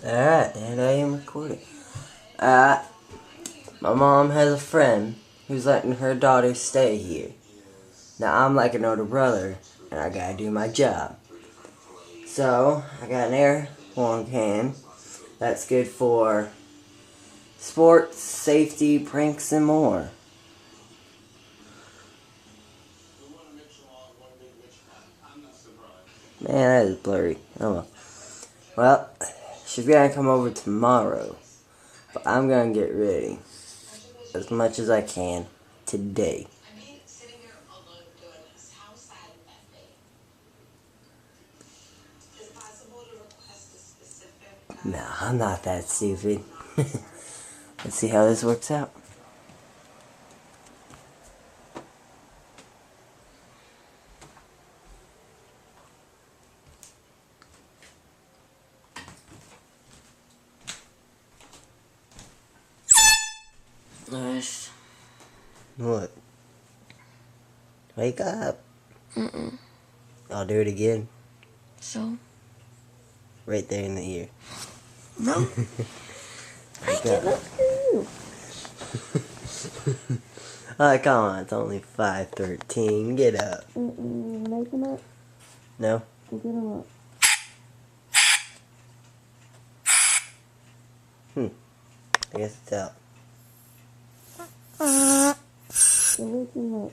Alright, and I am recording. My mom has a friend who's letting her daughter stay here. Now, I'm like an older brother, and I gotta do my job. So, I got an air horn can that's good for sports, safety, pranks, and more. Man, that is blurry. Oh well, she's gonna come over tomorrow, but I'm gonna get ready as much as I can today. No, I'm not that stupid. Let's see how this works out. Nice. What? Wake up. Mm-mm. I'll do it again. So? Right there in the ear. No. I give up to you. Alright, come on. It's only 5:13. Get up. Make him up. No? Get him up. I guess it's out. Wake him up.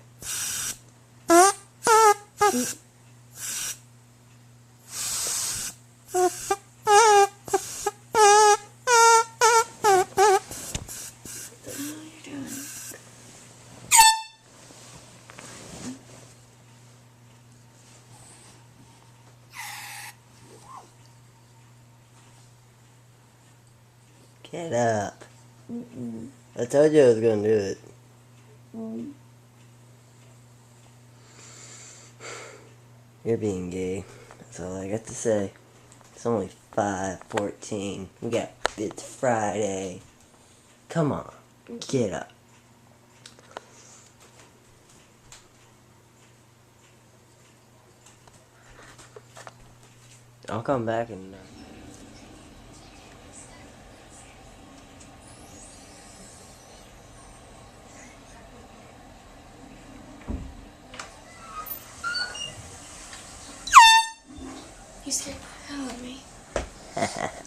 Get up. I told you I was gonna do it. You're being gay. That's all I got to say. It's only 5:14. It's Friday. Come on. Get up. I'll come back and... You scared the hell out of me.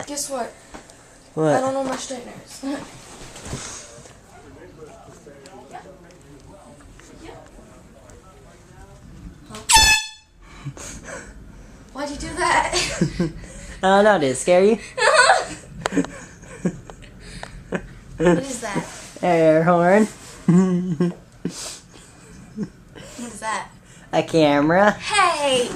Guess what? What? I don't know my straighteners. Why'd you do that? I don't know, did it scare you? What is that? Air horn. What is that? A camera. Hey!